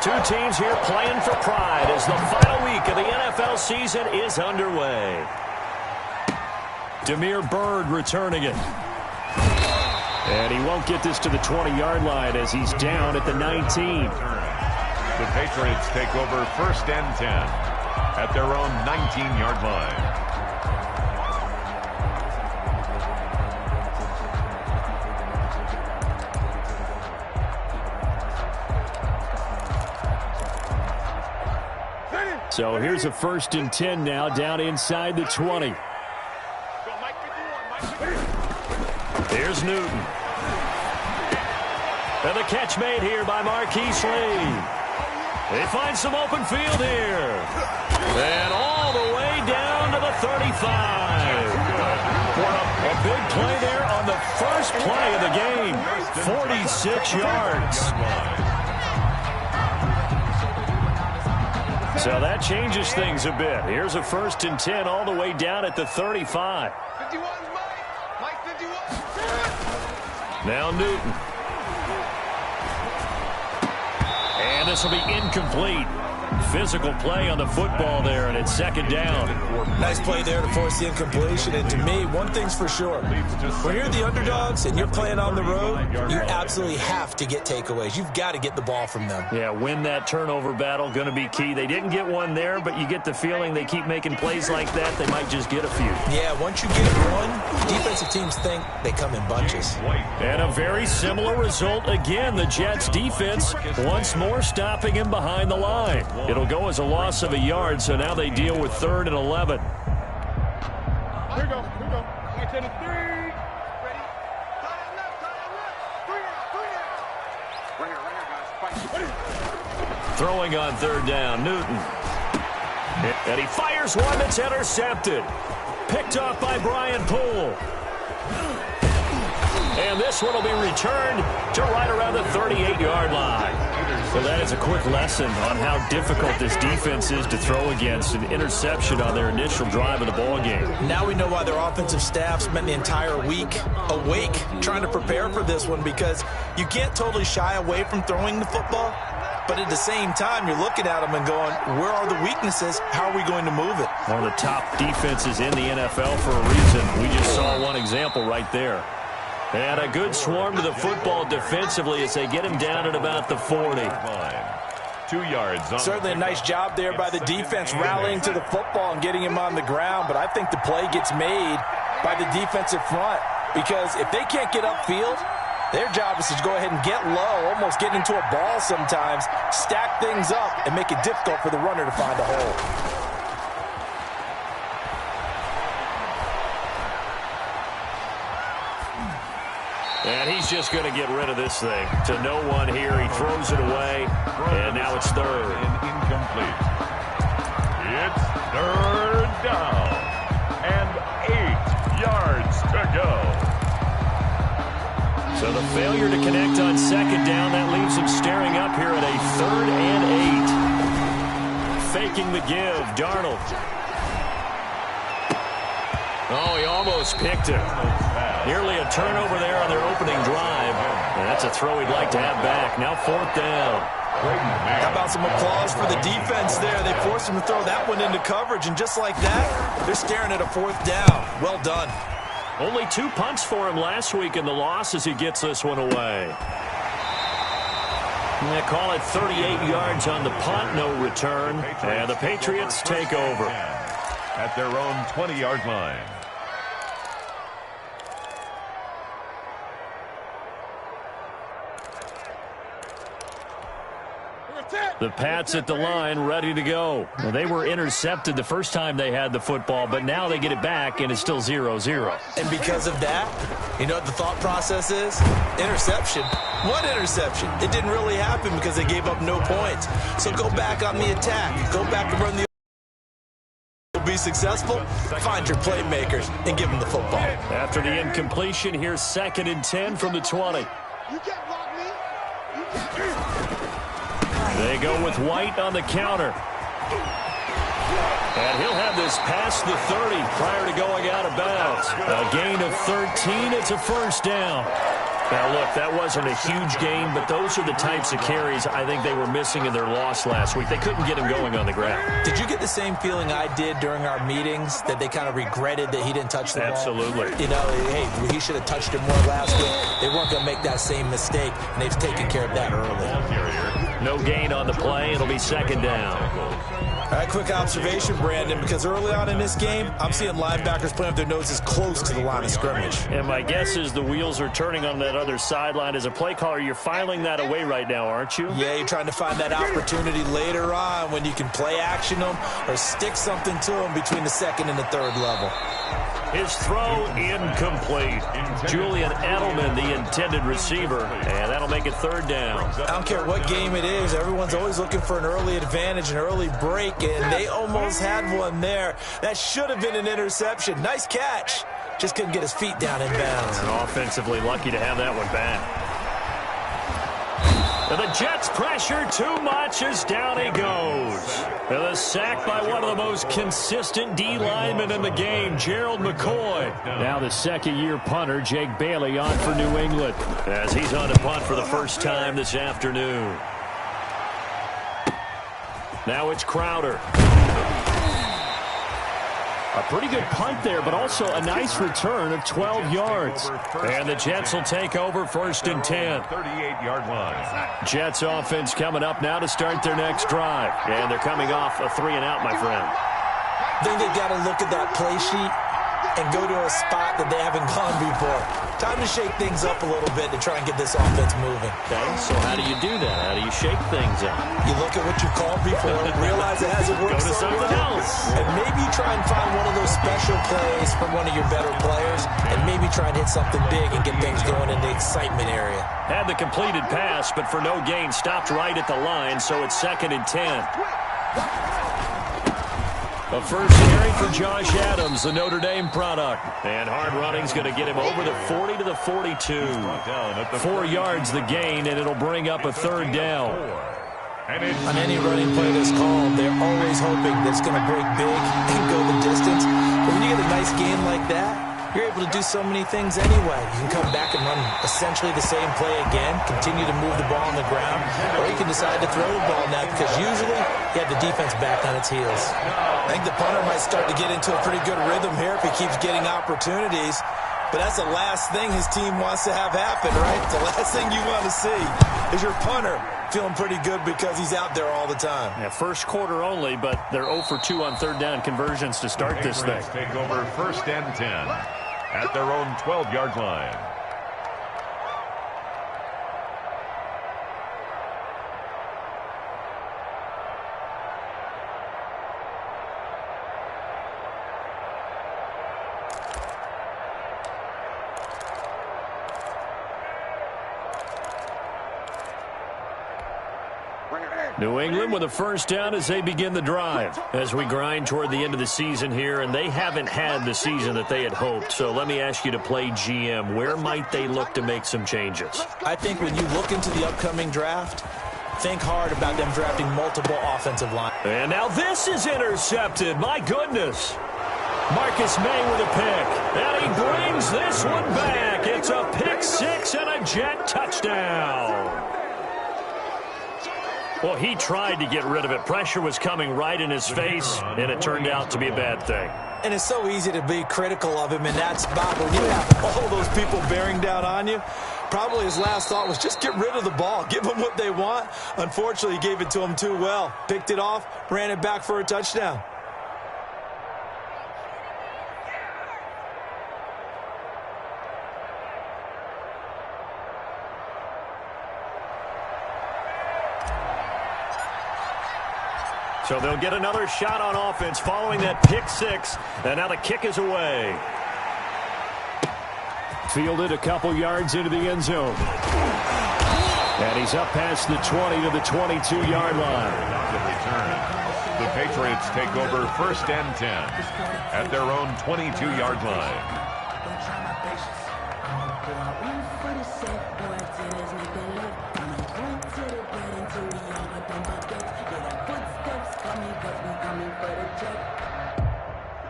Two teams here playing for pride as the final week of the NFL season is underway. Damiere Byrd returning it. And he won't get this to the 20-yard line as he's down at the 19. The Patriots take over 1st and 10 at their own 19-yard line. So here's a 1st and 10 now down inside the 20. Here's Newton. And the catch made here by Marquise Lee. They find some open field here. And all the way down to the 35. A big play there on the first play of the game. 46 yards. So that changes things a bit. Here's a 1st and 10 all the way down at the 35. Now Newton. And this will be incomplete. Physical play on the football there, and it's 2nd down. Nice play there to force the incompletion. And to me, one thing's for sure. When you're the underdogs and you're playing on the road, you absolutely have to get takeaways. You've got to get the ball from them. Yeah, win that turnover battle, going to be key. They didn't get one there, but you get the feeling they keep making plays like that, they might just get a few. Yeah, once you get one, defensive teams think they come in bunches. And a very similar result again. The Jets defense once more stopping him behind the line. It'll go as a loss of a yard, so now they deal with 3rd and 11. Here we go. Back to the 3. Ready? Right here, guys. Throwing on 3rd down, Newton. And he fires one that's intercepted. Picked off by Brian Poole. And this one will be returned to right around the 38-yard line. So that is a quick lesson on how difficult this defense is to throw against. An interception on their initial drive of the ball game. Now we know why their offensive staff spent the entire week awake trying to prepare for this one, because you can't totally shy away from throwing the football. But at the same time, you're looking at them and going, where are the weaknesses? How are we going to move it? One of the top defenses in the NFL for a reason. We just saw one example right there. And a good swarm to the football defensively as they get him down at about the 40. 2 yards. Certainly a nice job there by the defense rallying to the football and getting him on the ground. But I think the play gets made by the defensive front, because if they can't get upfield, their job is to go ahead and get low, almost get into a ball sometimes, stack things up, and make it difficult for the runner to find a hole. And he's just going to get rid of this thing to no one here. He throws it away, and now it's 3rd. Incomplete. It's 3rd down and 8 yards to go. So the failure to connect on 2nd down, that leaves him staring up here at a 3rd and 8. Faking the give, Darnold. Oh, he almost picked it. Nearly a turnover there on their opening drive. And that's a throw he'd like to have back. Now 4th down. How about some applause for the defense there? They forced him to throw that one into coverage, and just like that, they're staring at a 4th down. Well done. Only 2 punts for him last week in the loss as he gets this one away. They call it 38 yards on the punt, no return. And the Patriots take over at their own 20-yard line. The Pats at the line, ready to go. Well, they were intercepted the first time they had the football, but now they get it back, and it's still 0-0. And because of that, you know what the thought process is? Interception. What interception? It didn't really happen because they gave up no points. So go back on the attack. Go back and run the be successful. Find your playmakers and give them the football. After the incompletion, here's 2nd and 10 from the 20. You can't block me. They go with White on the counter. And he'll have this past the 30 prior to going out of bounds. A gain of 13. It's a 1st down. Now, look, that wasn't a huge gain, but those are the types of carries I think they were missing in their loss last week. They couldn't get him going on the ground. Did you get the same feeling I did during our meetings, that they kind of regretted that he didn't touch the ball? Absolutely. You know, hey, he should have touched it more last week. They weren't going to make that same mistake, and they've taken care of that early. No gain on the play. It'll be second down. All right, quick observation, Brandon, because early on in this game, I'm seeing linebackers playing with their noses close to the line of scrimmage. And my guess is the wheels are turning on that other sideline. As a play caller, you're filing that away right now, aren't you? Yeah, you're trying to find that opportunity later on when you can play action them or stick something to them between the second and the third level. His throw incomplete. Julian Edelman, the intended receiver, and that'll make it third down. I don't care what game it is. Everyone's always looking for an early advantage, an early break, and they almost had one there. That should have been an interception. Nice catch. Just couldn't get his feet down in bounds. And offensively lucky to have that one back. And the Jets pressure too much as down he goes. And the sack by one of the most consistent D linemen in the game, Gerald McCoy. Now the second-year punter, Jake Bailey, on for New England, as he's on to punt for the first time this afternoon. Now it's Crowder. A pretty good punt there, but also a nice return of 12 yards. And the Jets will take over first and 10. 38-yard line. Jets offense coming up now to start their next drive. And they're coming off a 3-and-out, my friend. I think they've got to look at that play sheet and go to a spot that they haven't gone before. Time to shake things up a little bit to try and get this offense moving. Okay, so how do you do that? How do you shake things up? You look at what you called before, realize it hasn't worked Go to so something well, else. and maybe try and find one of those special plays from one of your better players, and maybe try and hit something big and get things going in the excitement area. Had the completed pass, but for no gain, stopped right at the line, so it's second and 10. A first carry for Josh Adams, the Notre Dame product. And hard running's going to get him over the 40 to the 42. 4 yards the gain, and it'll bring up a third down. On any running play that's called, they're always hoping that it's going to break big and go the distance. But when you get a nice gain like that, you're able to do so many things anyway. You can come back and run essentially the same play again, continue to move the ball on the ground, or you can decide to throw the ball now because usually you have the defense back on its heels. I think the punter might start to get into a pretty good rhythm here if he keeps getting opportunities. But that's the last thing his team wants to have happen, right? The last thing you want to see is your punter feeling pretty good because he's out there all the time. Yeah, first quarter only, but they're 0 for 2 on third down conversions to start this thing. Take over first and 10 at their own 12-yard line. New England with a first down as they begin the drive. As we grind toward the end of the season here, and they haven't had the season that they had hoped. So let me ask you to play GM. Where might they look to make some changes? I think when you look into the upcoming draft, think hard about them drafting multiple offensive line. And now this is intercepted. My goodness. Marcus May with a pick. And he brings this one back. It's a pick six and a Jet touchdown. Well, he tried to get rid of it. Pressure was coming right in his face, and it turned out to be a bad thing. And it's so easy to be critical of him in that spot when you have all those people bearing down on you. Probably his last thought was just get rid of the ball. Give them what they want. Unfortunately, he gave it to them too well. Picked it off, ran it back for a touchdown. So they'll get another shot on offense following that pick six. And now the kick is away. Fielded a couple yards into the end zone. And he's up past the 20 to the 22-yard line. The Patriots take over first and 10 at their own 22-yard line.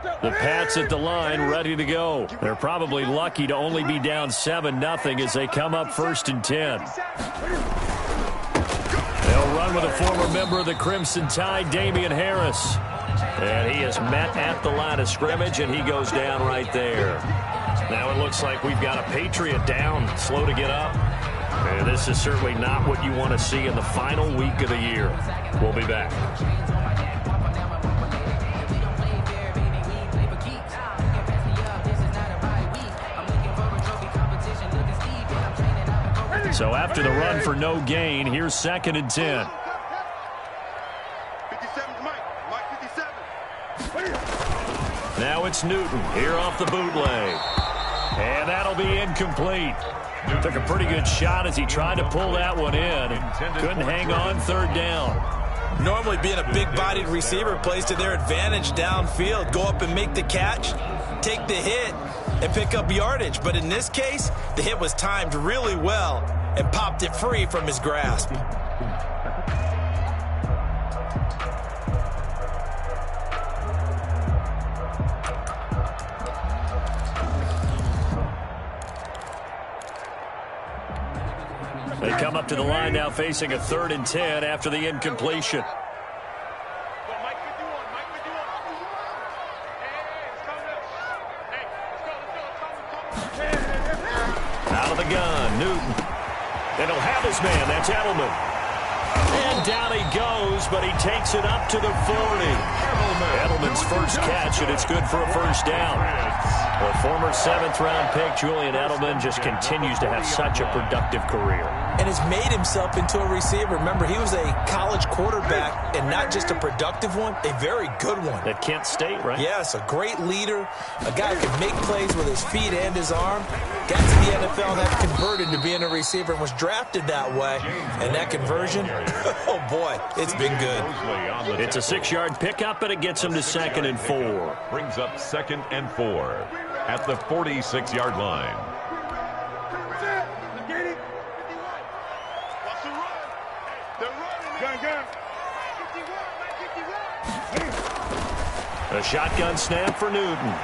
The Pats at the line, ready to go. They're probably lucky to only be down 7-0 as they come up 1st and 10. They'll run with a former member of the Crimson Tide, Damian Harris. And he is met at the line of scrimmage, and he goes down right there. Now it looks like we've got a Patriot down, slow to get up. And this is certainly not what you want to see in the final week of the year. We'll be back. So after the run for no gain, here's 2nd and 10. Now it's Newton here off the bootleg. And that'll be incomplete. Took a pretty good shot as he tried to pull that one in. Couldn't hang on 3rd down. Normally being a big-bodied receiver plays to their advantage downfield. Go up and make the catch, take the hit, and pick up yardage. But in this case, the hit was timed really well and popped it free from his grasp. They come up to the line now facing a 3rd and 10 after the incompletion. Out of the gun, Newton. And he'll have his man. That's Edelman. And down he goes, but he takes it up to the 40. Edelman's first catch, and it's good for a 1st down. The former 7th-round pick, Julian Edelman, just continues to have such a productive career. And has made himself into a receiver. Remember, he was a college quarterback, and not just a productive one, a very good one. At Kent State, right? Yes, a great leader, a guy who can make plays with his feet and his arm. Got to the NFL and that converted to being a receiver and was drafted that way. And that conversion, oh boy, it's been good. It's a 6-yard pickup, and it gets him to 2nd and 4. Brings up 2nd and 4 at the 46-yard line. A shotgun snap for Newton.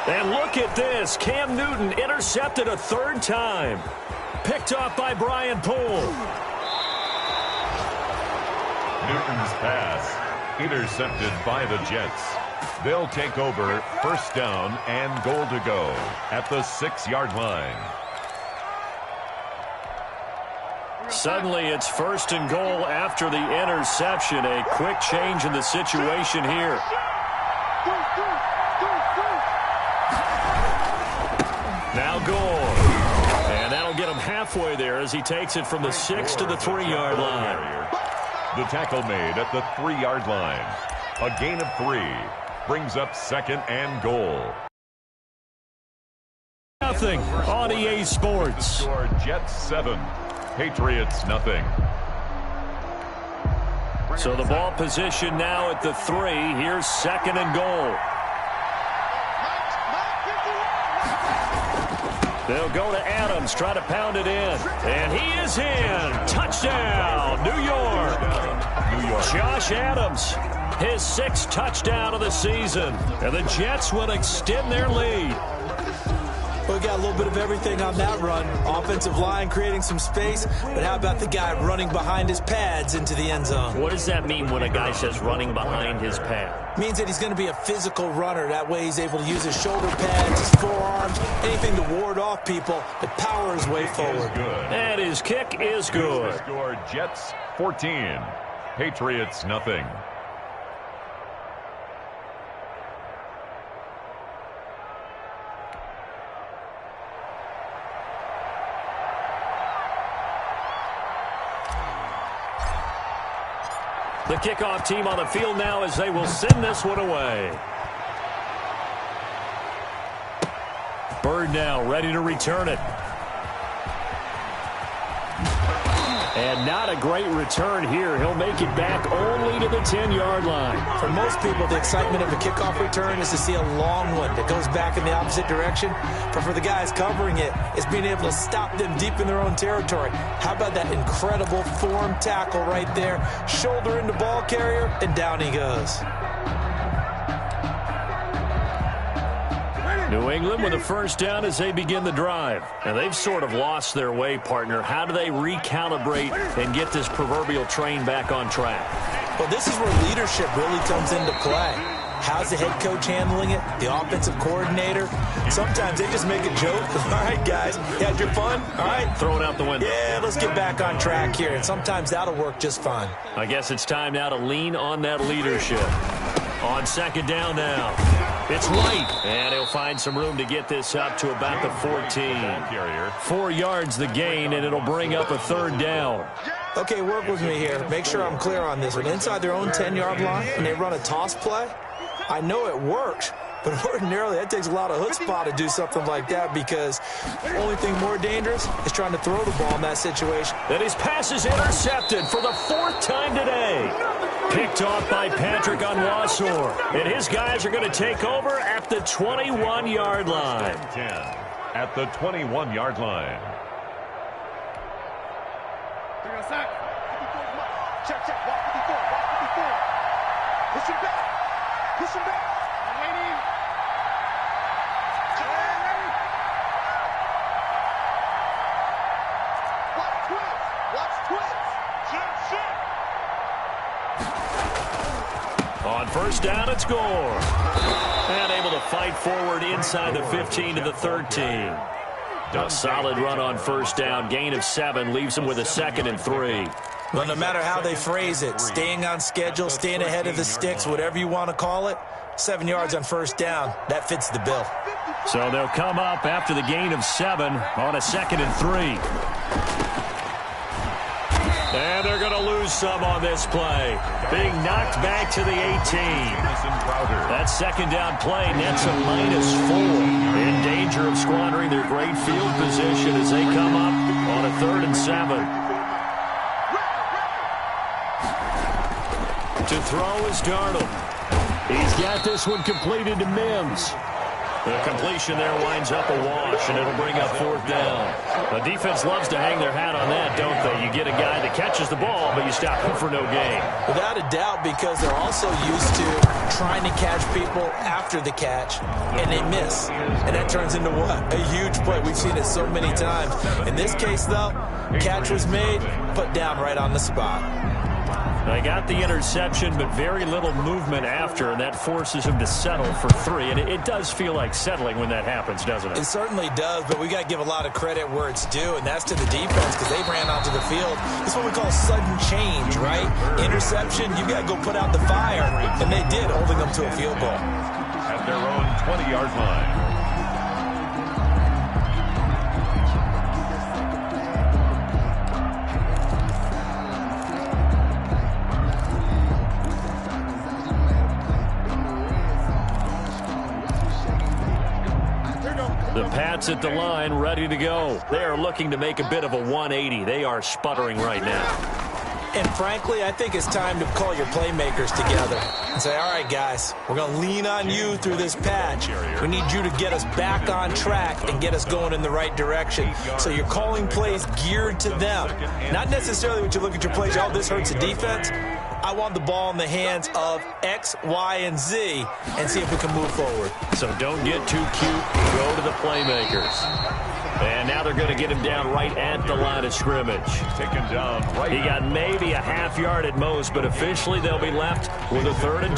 And look at this. Cam Newton intercepted a 3rd time. Picked off by Brian Poole. Newton's pass intercepted by the Jets. They'll take over 1st down and goal to go at the 6-yard line. Suddenly it's 1st and goal after the interception. A quick change in the situation here. Now goal. And that'll get him halfway there as he takes it from the 6 to the 3-yard line. The tackle made at the 3-yard line. A gain of 3 brings up 2nd and goal. Nothing on EA Sports. Score Jets 7, Patriots nothing. So the ball position now at the 3. Here's 2nd and goal. They'll go to Adams, try to pound it in. And he is in. Touchdown, New York. Josh Adams, his 6th touchdown of the season. And the Jets will extend their lead. We got a little bit of everything on that run. Offensive line creating some space, but how about the guy running behind his pads into the end zone? What does that mean when a guy says running behind his pad? Means that he's going to be a physical runner. That way he's able to use his shoulder pads, his forearms, anything to ward off people, but power his way forward. And his kick is good. Score Jets 14, Patriots nothing. The kickoff team on the field now as they will send this one away. Bird now ready to return it. And not a great return here. He'll make it back only to the 10-yard line. For most people, the excitement of a kickoff return is to see a long one that goes back in the opposite direction. But for the guys covering it, it's being able to stop them deep in their own territory. How about that incredible form tackle right there? Shoulder into ball carrier, and down he goes. New England with a first down as they begin the drive. And they've sort of lost their way, partner. How do they recalibrate and get this proverbial train back on track? Well, this is where leadership really comes into play. How's the head coach handling it? The offensive coordinator? Sometimes they just make a joke. All right, guys, you had your fun? All right. Throw it out the window. Yeah, let's get back on track here. And sometimes that'll work just fine. I guess it's time now to lean on that leadership. On second down now. It's White. And he'll find some room to get this up to about the 14. 4 yards the gain, and it'll bring up a third down. Okay, work with me here. Make sure I'm clear on this one. Inside their own 10-yard line, and they run a toss play, I know it works, but ordinarily that takes a lot of chutzpah to do something like that because the only thing more dangerous is trying to throw the ball in that situation. And his pass is intercepted for the 4th time today. Picked off by Patrick Onwuasor. And his guys are going to take over at the 21-yard line. 10 at the 21-yard line. Check, walk 54. Push him back. Waiting. Watch twist. On first down, it's Gore. And able to fight forward inside the 15 to the 13. A solid run on first down. Gain of 7 leaves them with a 2nd and 3. Well, no matter how they phrase it, staying on schedule, staying ahead of the sticks, whatever you want to call it, 7 yards on first down, that fits the bill. So they'll come up after the gain of 7 on a 2nd and 3. And they're going to lose some on this play. Being knocked back to the 18. That second down play nets a -4. In danger of squandering their great field position as they come up on a 3rd and 7. To throw is Darnold. He's got this one completed to Mims. The completion there winds up a wash, and it'll bring up 4th down. The defense loves to hang their hat on that, don't they? You get a guy that catches the ball, but you stop him for no gain. Without a doubt, because they're also used to trying to catch people after the catch, and they miss. And that turns into what? A huge play. We've seen it so many times. In this case, though, catch was made, put down right on the spot. They got the interception, but very little movement after, and that forces him to settle for 3. And it does feel like settling when that happens, doesn't it? It certainly does, but we got to give a lot of credit where it's due, and that's to the defense because they ran onto the field. This is what we call sudden change, right? Interception, you got to go put out the fire, and they did, holding them to a field goal. At their own 20-yard line. The Pats at the line, ready to go. They are looking to make a bit of a 180. They are sputtering right now. And frankly, I think it's time to call your playmakers together and say, all right, guys, we're going to lean on you through this patch. We need you to get us back on track and get us going in the right direction. So you're calling plays geared to them. Not necessarily when you look at your plays, oh, this hurts the defense. I want the ball in the hands of X, Y, and Z and see if we can move forward. So don't get too cute. Go to the playmakers. And now they're going to get him down right at the line of scrimmage. Taken down right. He got maybe a half yard at most, but officially they'll be left with a 3rd and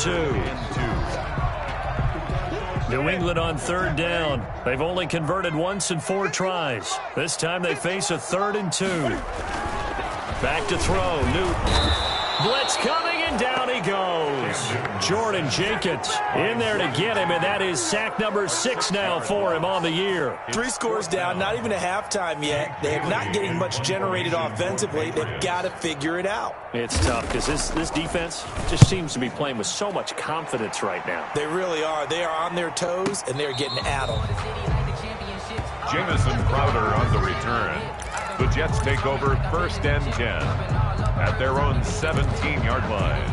2. New England on 3rd down. They've only converted once in 4 tries. This time they face a 3rd and 2. Back to throw. Newton. Blitz coming, and down he goes. Jordan Jenkins in there to get him, and that is sack number 6 now for him on the year. 3 scores down, not even a halftime yet. They are not getting much generated offensively. They've got to figure it out. It's tough because this defense just seems to be playing with so much confidence right now. They really are. They are on their toes, and they're getting at them. Jamison Crowder on the return. The Jets take over 1st and 10 at their own 17-yard line.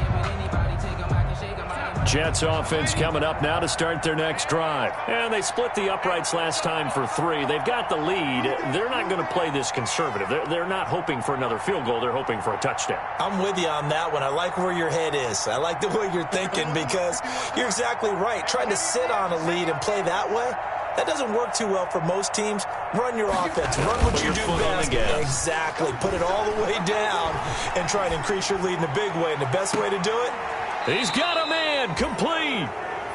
Jets offense coming up now to start their next drive. And they split the uprights last time for 3. They've got the lead. They're not going to play this conservative. They're not hoping for another field goal. They're hoping for a touchdown. I'm with you on that one. I like where your head is. I like the way you're thinking because you're exactly right. Trying to sit on a lead and play that way, That doesn't work too well for most teams. Run your offense. Run what you do best. Exactly. Put it all the way down and try and increase your lead in a big way. And the best way to do it? He's got a man complete.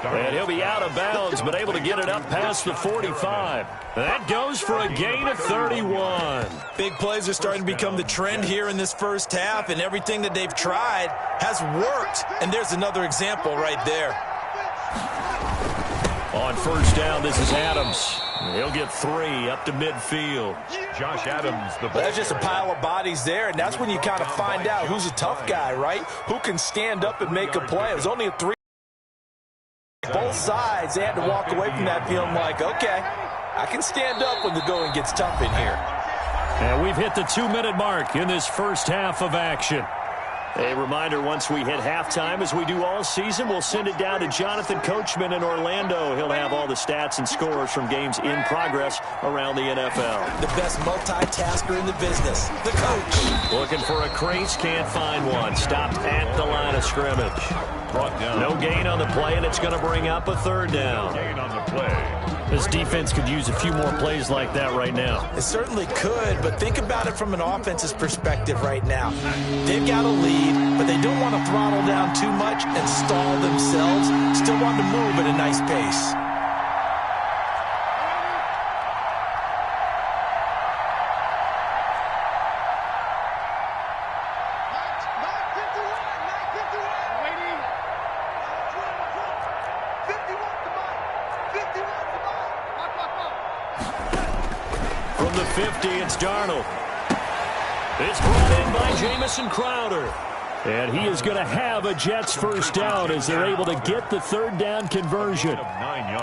And he'll be out of bounds, but able to get it up past the 45. That goes for a gain of 31. Big plays are starting to become the trend here in this first half, and everything that they've tried has worked. And there's another example right there. On first down, this is Adams. He'll get 3 up to midfield. Josh Adams, the ball. That's just a pile of bodies there, and that's when you kind of find out who's a tough guy, right? Who can stand up and make a play. It was only a 3. Both sides, they had to walk away from that feeling like, okay, I can stand up when the going gets tough in here. And we've hit the 2-minute mark in this first half of action. A reminder, once we hit halftime, as we do all season, we'll send it down to Jonathan Coachman in Orlando. He'll have all the stats and scores from games in progress around the NFL. The best multitasker in the business, the coach. Looking for a crease, can't find one. Stopped at the line of scrimmage. Brought down. No gain on the play, and it's going to bring up a third down. Gain on the play. This defense could use a few more plays like that right now. It certainly could, but think about it from an offense's perspective right now. They've got a lead, but they don't want to throttle down too much and stall themselves. Still want to move at a nice pace. From the 50, it's Darnold. It's brought in by Jamison Crowder. And he is going to have a Jets first down as they're able to get the third down conversion.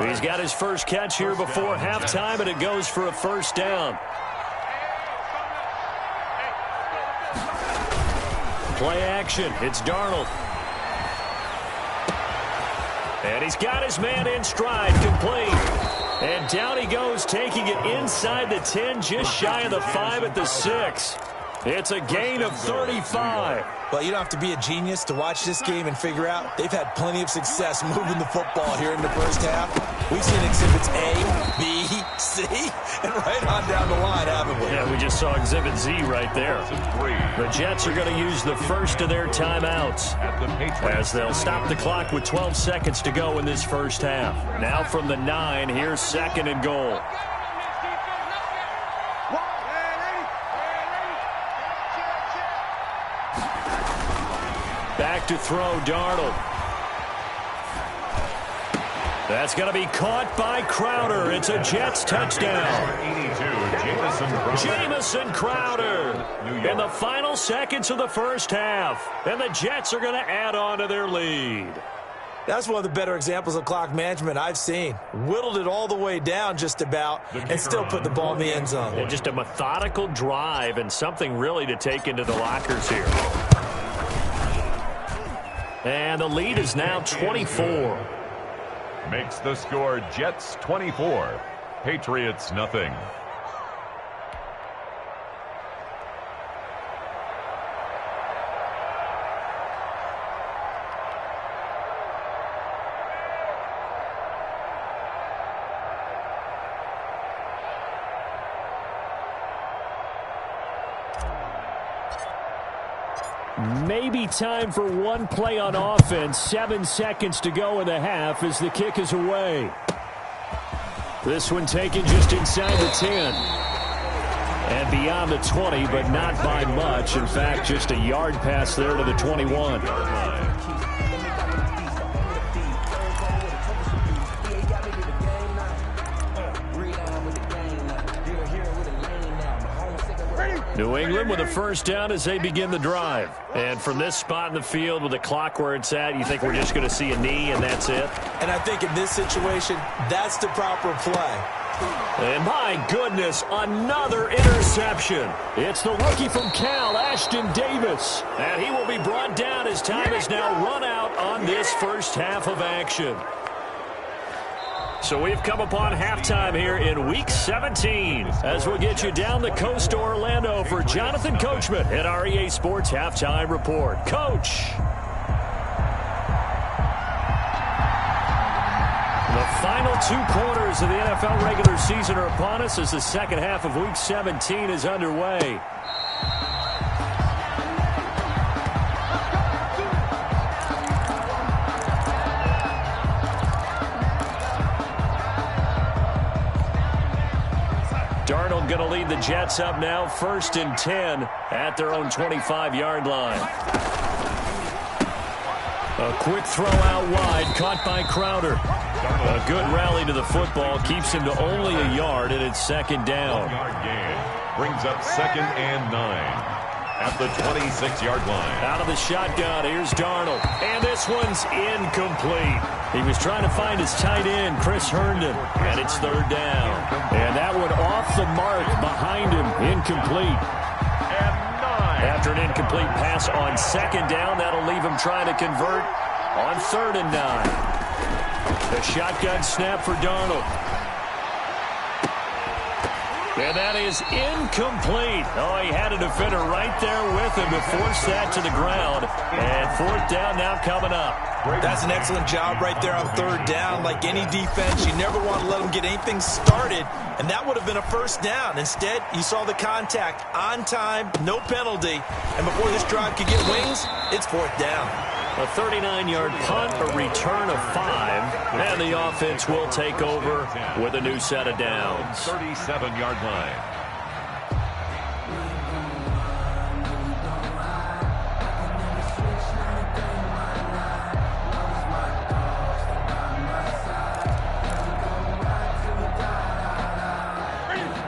He's got his first catch here before halftime, and it goes for a first down. Play action. It's Darnold. And he's got his man in stride, complete. And down he goes, taking it inside the 10, just shy of the 5 at the 6. It's a gain of 35. Well, you don't have to be a genius to watch this game and figure out they've had plenty of success moving the football here in the first half. We've seen exhibits A, B, C, and right on down the line, haven't we? Yeah, we just saw exhibit Z right there. The Jets are going to use the first of their timeouts as they'll stop the clock with 12 seconds to go in this first half. Now from the 9, here's 2nd and goal. Back to throw, Darnold. That's going to be caught by Crowder. It's a Jets touchdown. 82, Jamison Crowder in the final seconds of the first half. And the Jets are going to add on to their lead. That's one of the better examples of clock management I've seen. Whittled it all the way down just about and still put the ball in the end zone. And just a methodical drive and something really to take into the lockers here. And the lead is now 24. Makes the score Jets 24, Patriots nothing. Maybe time for one play on offense. 7 seconds to go in the half as the kick is away. This one taken just inside the 10. And beyond the 20, but not by much. In fact, just a yard pass there to the 21. New England with a first down as they begin the drive. And from this spot in the field with the clock where it's at, you think we're just going to see a knee and that's it? And I think in this situation, that's the proper play. And my goodness, another interception. It's the rookie from Cal, Ashton Davis. And he will be brought down as time is now run out on this first half of action. So we've come upon halftime here in Week 17 as we'll get you down the coast to Orlando for Jonathan Coachman at our EA Sports Halftime Report. Coach. The final 2 quarters of the NFL regular season are upon us as the second half of Week 17 is underway. Darnold going to lead the Jets up now, 1st and 10 at their own 25-yard line. A quick throw out wide, caught by Crowder. A good rally to the football, keeps him to only a yard, and it's 2nd down. Brings up 2nd and 9 at the 26-yard line. Out of the shotgun, here's Darnold. And this one's incomplete. He was trying to find his tight end, Chris Herndon, and it's 3rd down. And that one off the mark behind him, incomplete. After an incomplete pass on 2nd down, that'll leave him trying to convert on 3rd and 9. The shotgun snap for Darnold. And that is incomplete. Oh, he had a defender right there with him to force that to the ground. And 4th down now coming up. That's an excellent job right there on 3rd down. Like any defense, you never want to let them get anything started. And that would have been a 1st down. Instead, you saw the contact on time, no penalty. And before this drive could get wings, it's 4th down. A 39-yard punt, a return of 5, and the offense will take over with a new set of downs. 37-yard line.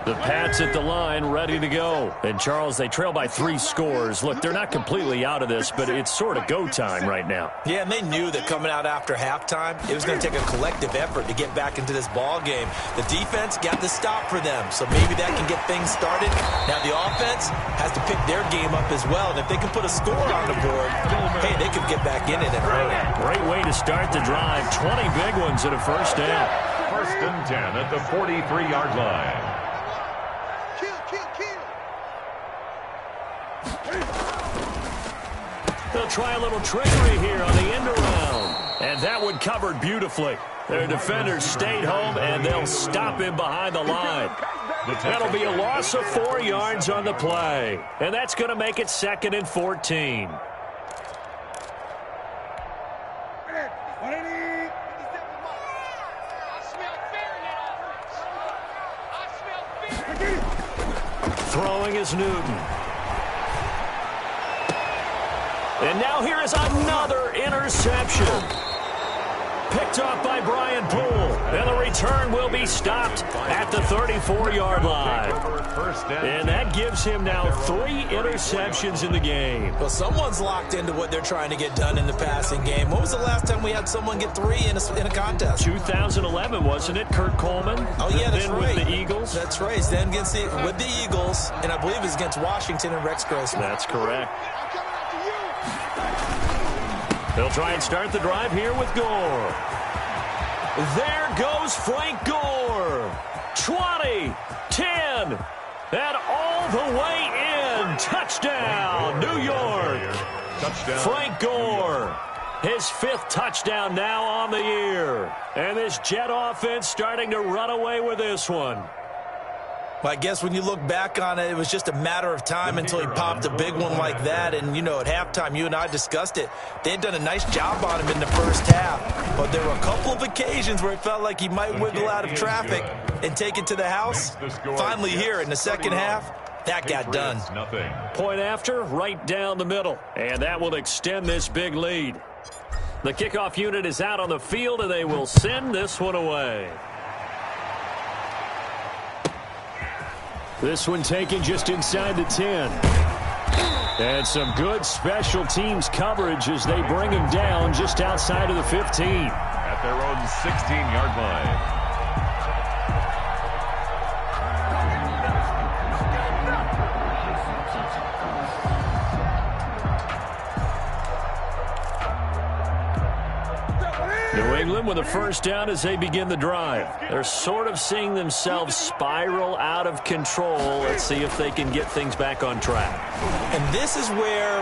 The Pats at the line, ready to go. And, Charles, they trail by 3 scores. Look, they're not completely out of this, but it's sort of go time right now. Yeah, and they knew that coming out after halftime, it was going to take a collective effort to get back into this ball game. The defense got the stop for them, so maybe that can get things started. Now the offense has to pick their game up as well, and if they can put a score on the board, hey, they could get back in it and hurry. Great way to start the drive. 20 big ones at a 1st down. 1st and 10 at the 43-yard line. They'll try a little trickery here on the end around. And that one covered beautifully. Their defenders stayed home, and they'll stop him behind the line. That'll be a loss of 4 yards on the play. And that's going to make it 2nd and 14. Throwing is Newton. And now here is another interception. Picked off by Brian Poole. And the return will be stopped at the 34-yard line. And that gives him now 3 interceptions in the game. Well, someone's locked into what they're trying to get done in the passing game. When was the last time we had someone get 3 in a contest? 2011, wasn't it? Kurt Coleman? Oh, yeah, that's right. With the Eagles? That's right. Then with the Eagles, and I believe it's against Washington and Rex Grossman. That's correct. They'll try and start the drive here with Gore. There goes Frank Gore. 20, 10, and all the way in. Touchdown, New York. Touchdown. Frank Gore, his 5th touchdown now on the year. And this Jet offense starting to run away with this one. Well, I guess when you look back on it, it was just a matter of time until he popped a big one like that. And, you know, at halftime, you and I discussed it. They had done a nice job on him in the first half. But there were a couple of occasions where it felt like he might wiggle out of traffic and take it to the house. Finally here in the second half, that got done. Point after, right down the middle. And that will extend this big lead. The kickoff unit is out on the field, and they will send this one away. This one taken just inside the 10. And some good special teams coverage as they bring him down just outside of the 15. At their own 16-yard line. New England with a 1st down as they begin the drive. They're sort of seeing themselves spiral out of control. Let's see if they can get things back on track. And this is where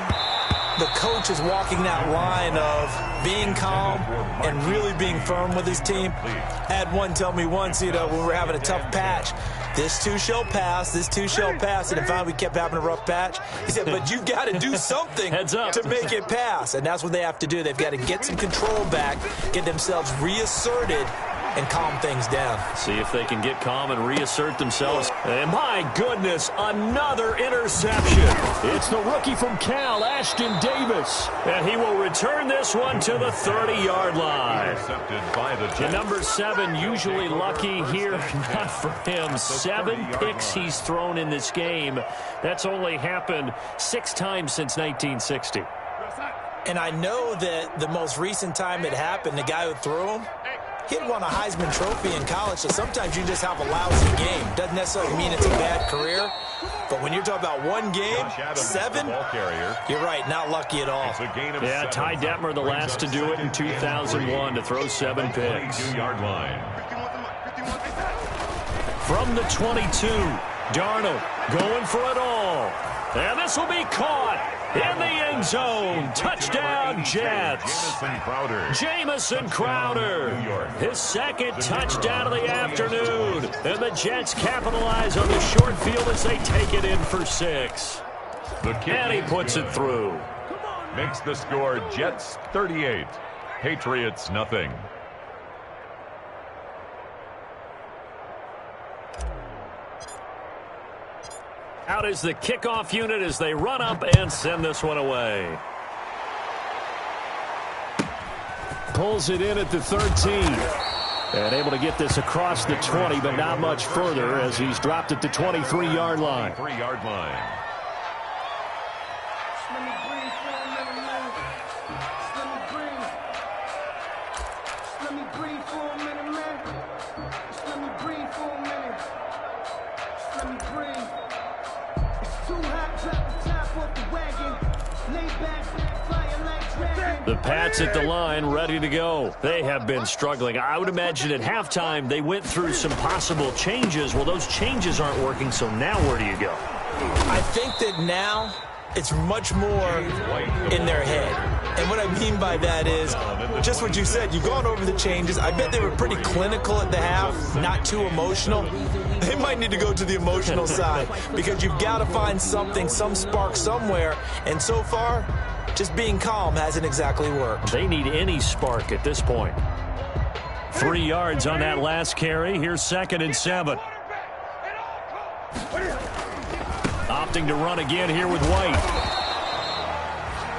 the coach is walking that line of being calm and really being firm with his team. I had one tell me once, when we were having a tough patch, this too shall pass, this too shall pass. And finally we kept having a rough patch. He said, but you've got to do something to make it pass. And that's what they have to do. They've got to get some control back, get themselves reasserted, and calm things down. See if they can get calm and reassert themselves. And my goodness, another interception. It's the rookie from Cal, Ashton Davis. And he will return this one to the 30-yard line. Intercepted by the number 7, usually lucky here. Not for him. 7 picks he's thrown in this game. That's only happened 6 times since 1960. And I know that the most recent time it happened, the guy who threw him, he had won a Heisman Trophy in college, so sometimes you just have a lousy game. Doesn't necessarily mean it's a bad career, but when you're talking about one game, 7, you're right, not lucky at all. Yeah, Ty Detmer, the last to do it in 2001, to throw 7 picks. From the 22, Darnold going for it all. And this will be caught in the end zone. Touchdown, Jets. Jamison Crowder. His second touchdown of the afternoon. And the Jets capitalize on the short field as they take it in for 6. And he puts it through. Makes the score Jets 38, Patriots nothing. Out is the kickoff unit as they run up and send this one away. Pulls it in at the 13. And able to get this across the 20, but not much further as he's dropped at the 23-yard line. 3-yard line. The Pats at the line, ready to go. They have been struggling. I would imagine at halftime they went through some possible changes. Well, those changes aren't working, so now where do you go? I think that now it's much more in their head. And what I mean by that is just what you said. You've gone over the changes. I bet they were pretty clinical at the half, not too emotional. They might need to go to the emotional side because you've got to find something, some spark somewhere. And so far, just being calm hasn't exactly worked. They need any spark at this point. 3 yards on that last carry. Here's 2nd and 7. Opting to run again here with White.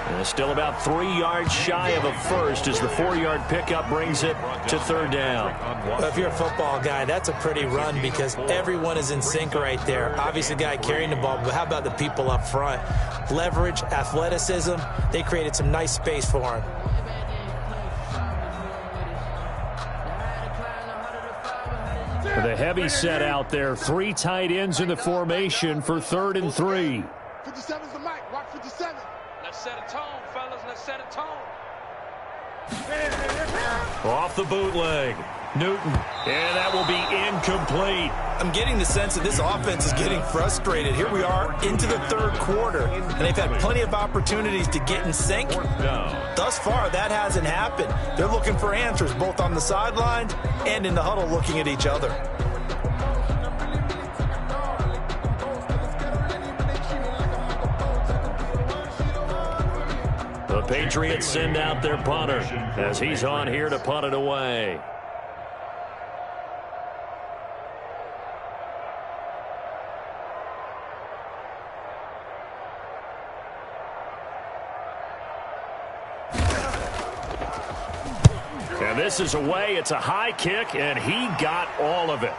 And still about 3 yards shy of a first as the 4-yard pickup brings it to 3rd down. Well, if you're a football guy, that's a pretty run because everyone is in sync right there. Obviously, the guy carrying the ball, but how about the people up front? Leverage, athleticism, they created some nice space for him. The heavy set out there. 3 tight ends in the formation for 3rd and 3. 57's the mic. Rock 57. Let's set a tone, fellas. Let's set a tone. Off the bootleg. Newton. And that will be incomplete. I'm getting the sense that this offense is getting frustrated. Here we are into the 3rd quarter, and they've had plenty of opportunities to get in sync. Thus far, that hasn't happened. They're looking for answers both on the sidelines and in the huddle looking at each other. The Patriots send out their punter as he's on here to punt it away. And this is away. It's a high kick, and he got all of it.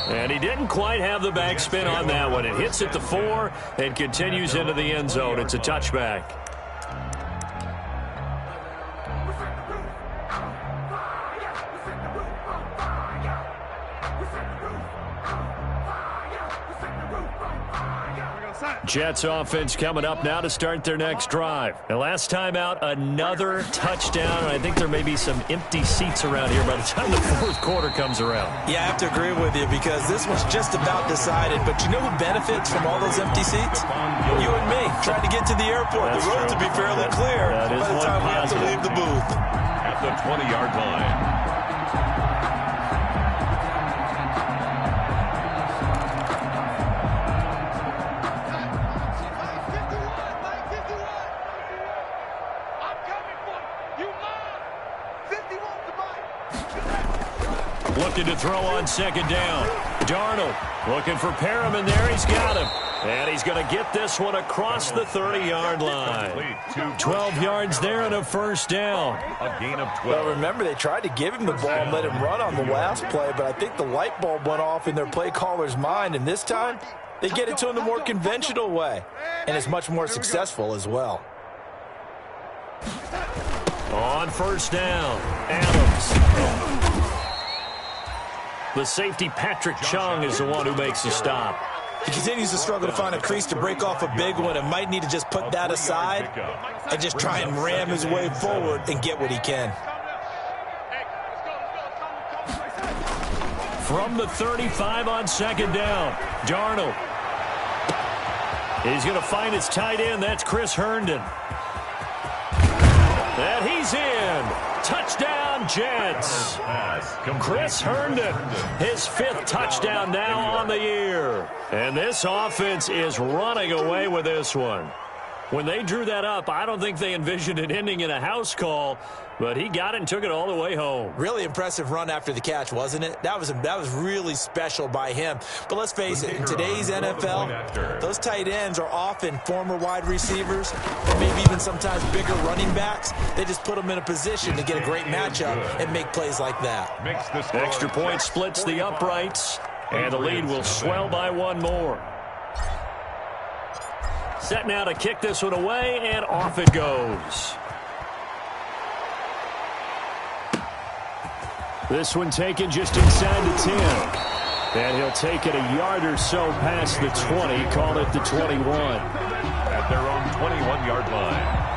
And he didn't quite have the backspin on that one. It hits at the 4 and continues into the end zone. It's a touchback. Jets offense coming up now to start their next drive. And last time out, another touchdown. And I think there may be some empty seats around here by the time the fourth quarter comes around. Yeah, I have to agree with you because this one's just about decided. But you know who benefits from all those empty seats? You and me trying to get to the airport. That's the road true. to be fairly clear That is by the one time we have to positive. leave the booth. At the 20-yard line. Looking to throw on second down. Darnold looking for Perriman there. He's got him. And he's going to get this one across the 30-yard line. 12 yards there and a first down. A gain of 12. Well, remember, they tried to give him the ball and let him run on the last play, but I think the light bulb went off in their play caller's mind, and this time they get it to him the more conventional way, and it's much more successful as well. On first down, Adams. The safety, Patrick Chung, is the one who makes the stop. He continues to struggle to find a crease to break off a big one and might need to just put that aside and just try and ram his way forward and get what he can. From the 35 on second down, Darnold. He's going to find his tight end. That's Chris Herndon. And he's in. Touchdown, Jets. Chris Herndon, his 5th touchdown now on the year. And this offense is running away with this one. When they drew that up, I don't think they envisioned it ending in a house call, but he got it and took it all the way home. Really impressive run after the catch, wasn't it? That was really special by him. But let's face it, in today's NFL, those tight ends are often former wide receivers or maybe even sometimes bigger running backs. They just put them in a position to get a great matchup and make plays like that. Extra point splits the uprights, and the lead will swell by one more. Set now to kick this one away, and off it goes. This one taken just inside the 10. And he'll take it a yard or so past the 20, call it the 21. At their own 21-yard line.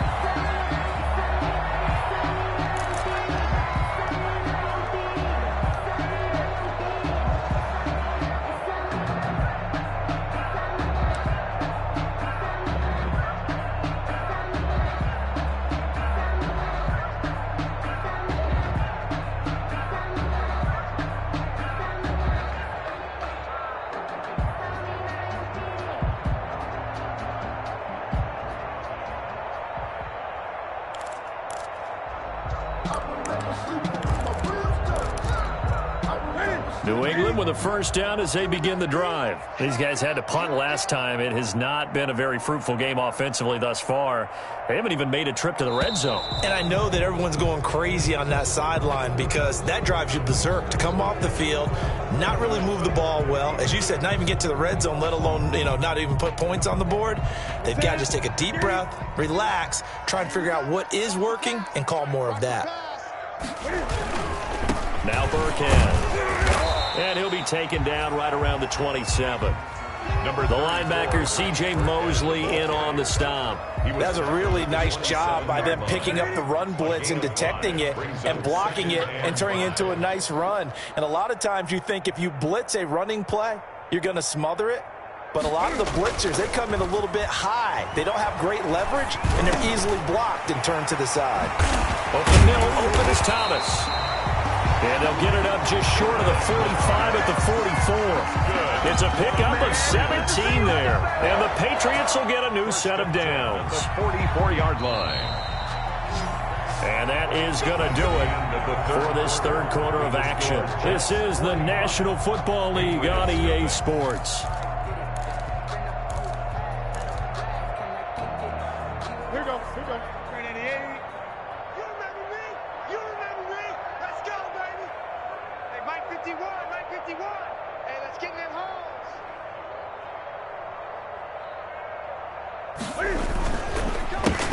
New England with a first down as they begin the drive. These guys had to punt last time. It has not been a very fruitful game offensively thus far. They haven't even made a trip to the red zone. And I know that everyone's going crazy on that sideline because that drives you berserk to come off the field, not really move the ball well. As you said, not even get to the red zone, let alone, not even put points on the board. They've got to just take a deep breath, relax, try and figure out what is working, and call more of that. Now Burkhead. And he'll be taken down right around the 27. The linebacker, C.J. Mosley, in on the stop. That's a really nice job by them picking up the run blitz and detecting it and blocking it and turning it into a nice run. And a lot of times you think if you blitz a running play, you're going to smother it. But a lot of the blitzers, they come in a little bit high. They don't have great leverage, and they're easily blocked and turned to the side. Open is Thomas. And they'll get it up just short of the 45 at the 44. It's a pickup of 17 there. And the Patriots will get a new set of downs. The 44-yard line. And that is going to do it for this third quarter of action. This is the National Football League on EA Sports. Here we go.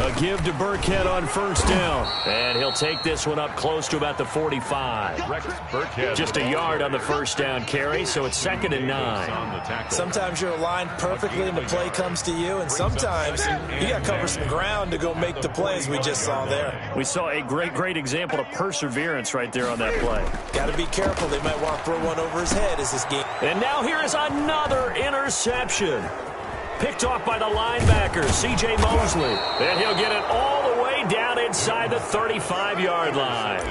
A give to Burkhead on first down. And he'll take this one up close to about the 45. Just a yard on the first down carry, so it's 2nd and 9. Sometimes you're aligned perfectly and the play comes to you, and sometimes you got to cover some ground to go make the plays we just saw there. We saw a great example of perseverance right there on that play. Got to be careful. They might want to throw one over his head as this game. And now here is another interception. Picked off by the linebacker, C.J. Mosley. And he'll get it all the way down inside the 35-yard line.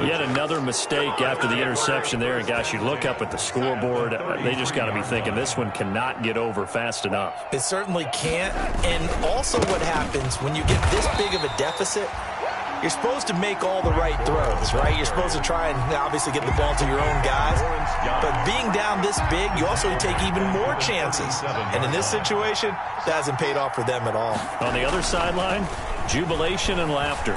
Yet another mistake after the interception there. And, gosh, you look up at the scoreboard. They just got to be thinking this one cannot get over fast enough. It certainly can't. And also what happens when you get this big of a deficit, you're supposed to make all the right throws, right? You're supposed to try and obviously get the ball to your own guys. But being down this big, you also take even more chances. And in this situation, that hasn't paid off for them at all. On the other sideline, jubilation and laughter.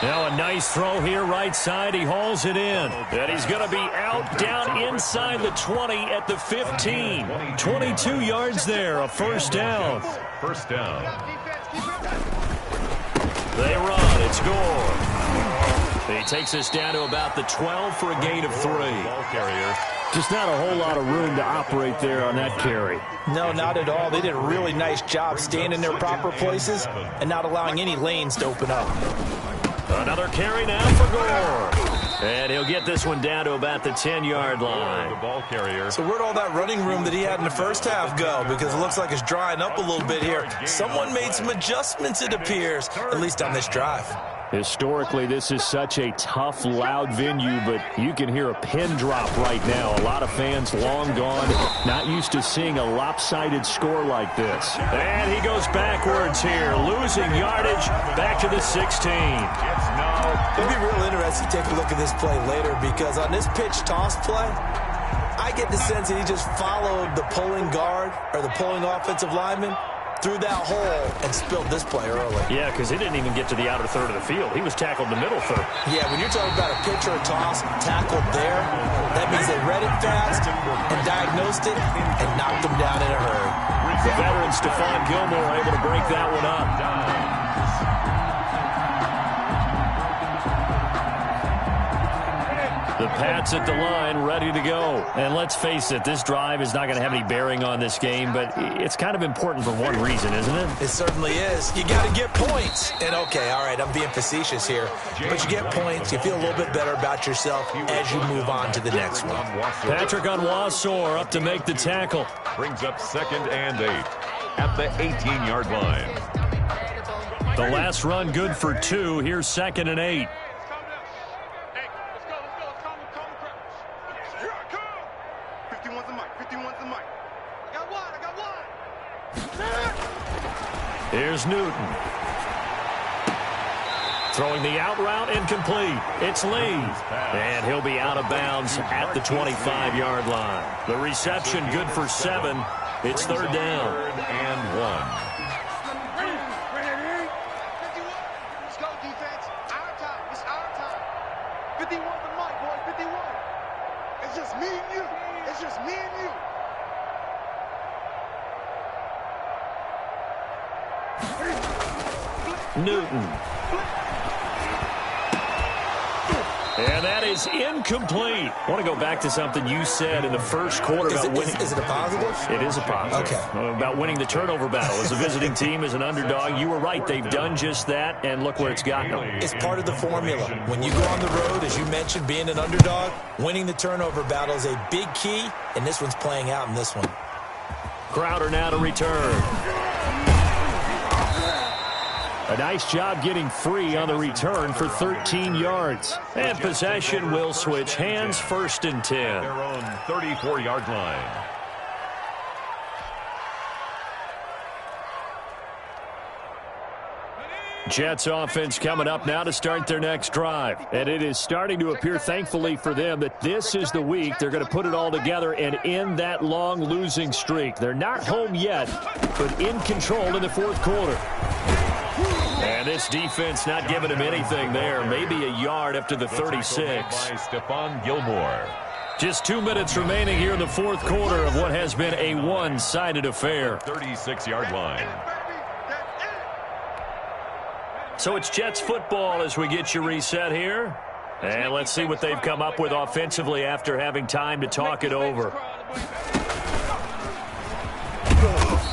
Now a nice throw here right side. He hauls it in. And he's going to be out down inside the 20 at the 15. 22 yards there, a first down. First down. They run. It's Gore. He takes us down to about the 12 for a gain of 3. Ball carrier. Just not a whole lot of room to operate there on that carry. No, not at all. They did a really nice job staying in their proper places and not allowing any lanes to open up. Another carry now for Gore. And he'll get this one down to about the 10-yard line. The ball carrier. So where'd all that running room that he had in the first half go? Because it looks like it's drying up a little bit here. Someone made some adjustments, it appears, at least on this drive. Historically, this is such a tough, loud venue, but you can hear a pin drop right now. A lot of fans long gone, not used to seeing a lopsided score like this. And he goes backwards here, losing yardage back to the 16. It'll be real interesting to take a look at this play later, because on this pitch toss play, I get the sense that he just followed the pulling guard or the pulling offensive lineman through that hole and spilled this play early. Yeah, because he didn't even get to the outer third of the field. He was tackled in the middle third. Yeah, when you're talking about a pitch or a toss tackled there, that means they read it fast and diagnosed it and knocked him down in a hurry. The veteran Stephon Gilmore able to break that one up. The Pats at the line, ready to go. And let's face it, this drive is not going to have any bearing on this game, but it's kind of important for one reason, isn't it? It certainly is. You got to get points. And, okay, all right, I'm being facetious here. But you get points, you feel a little bit better about yourself as you move on to the next one. Patrick Onwuasor up to make the tackle. Brings up 2nd and 8 at the 18-yard line. The last run good for 2. Here's 2nd and 8. Here's Newton. Throwing the out route, incomplete. It's Lee. And he'll be out of bounds at the 25-yard line. The reception good for 7. It's 3rd down. 3rd and 1. Let's go, defense. Our time. It's our time. 51 the mic, boy. 51. It's just me and you. It's just me and you. Newton. And that is incomplete. I want to go back to something you said in the first quarter about winning. Is it a positive? It is a positive. Okay. About winning the turnover battle. As a visiting team, as an underdog, you were right. They've done just that, and look where it's gotten them. It's part of the formula. When you go on the road, as you mentioned, being an underdog, winning the turnover battle is a big key, and this one's playing out in this one. Crowder now to return. A nice job getting free on the return for 13 yards. And possession will switch hands, 1st and 10. Their own 34-yard line. Jets offense coming up now to start their next drive. And it is starting to appear, thankfully for them, that this is the week they're going to put it all together and end that long losing streak. They're not home yet, but in control in the 4th quarter. And this defense not giving him anything there. Maybe a yard up to the 36. By Stephon Gilmore. Just 2 minutes remaining here in the 4th quarter of what has been a one-sided affair. 36-yard line. So it's Jets football as we get you reset here. And let's see what they've come up with offensively after having time to talk it over.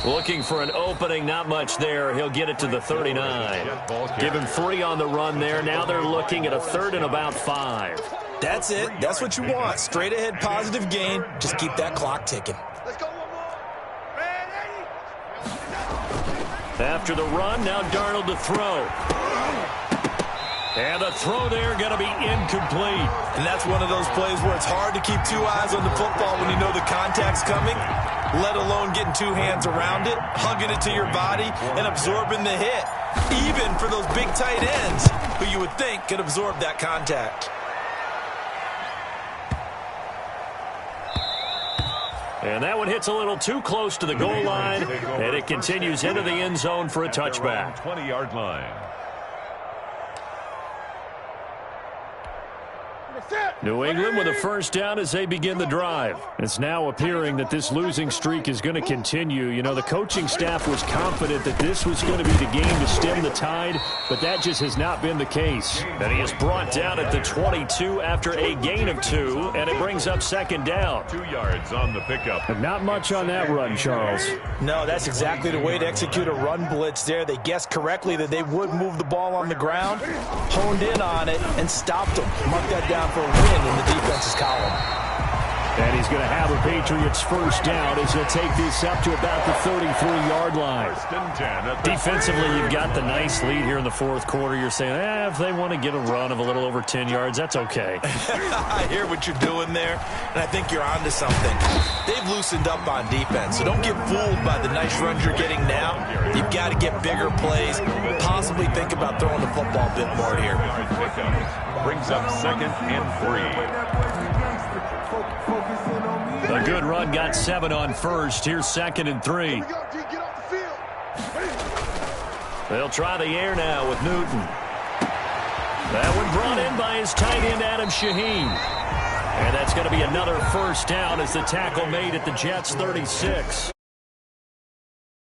Looking for an opening, not much there. He'll get it to the 39. Give him 3 on the run there. Now they're looking at a 3rd and about 5. That's it. That's what you want. Straight ahead positive gain. Just keep that clock ticking. Let's go one more. Ready? After the run, now Darnold to throw. And the throw there going to be incomplete. And that's one of those plays where it's hard to keep 2 eyes on the football when you know the contact's coming, let alone getting 2 hands around it, hugging it to your body, and absorbing the hit. Even for those big tight ends who you would think could absorb that contact. And that one hits a little too close to the goal line, and it continues into the end zone for a touchback. 20-yard line. New England with a first down as they begin the drive. It's now appearing that this losing streak is going to continue. You know, the coaching staff was confident that this was going to be the game to stem the tide, but that just has not been the case. And he is brought down at the 22 after a gain of 2, and it brings up second down. 2 yards on the pickup. But not much on that run, Charles. No, that's exactly the way to execute a run blitz there. They guessed correctly that they would move the ball on the ground, honed in on it, and stopped them. Mark that down for a win in the defense's column. And he's going to have a Patriots first down as he'll take this up to about the 33-yard line. Defensively, you've got the nice lead here in the 4th quarter. You're saying, if they want to get a run of a little over 10 yards, that's okay. I hear what you're doing there, and I think you're onto something. They've loosened up on defense, so don't get fooled by the nice runs you're getting now. You've got to get bigger plays, possibly think about throwing the football a bit more here. Brings up 2nd and 3. A good run got 7 on first. Here's 2nd and 3. Get off the field. They'll try the air now with Newton. That one brought in by his tight end, Adam Shaheen. And that's going to be another first down as the tackle made at the Jets' 36.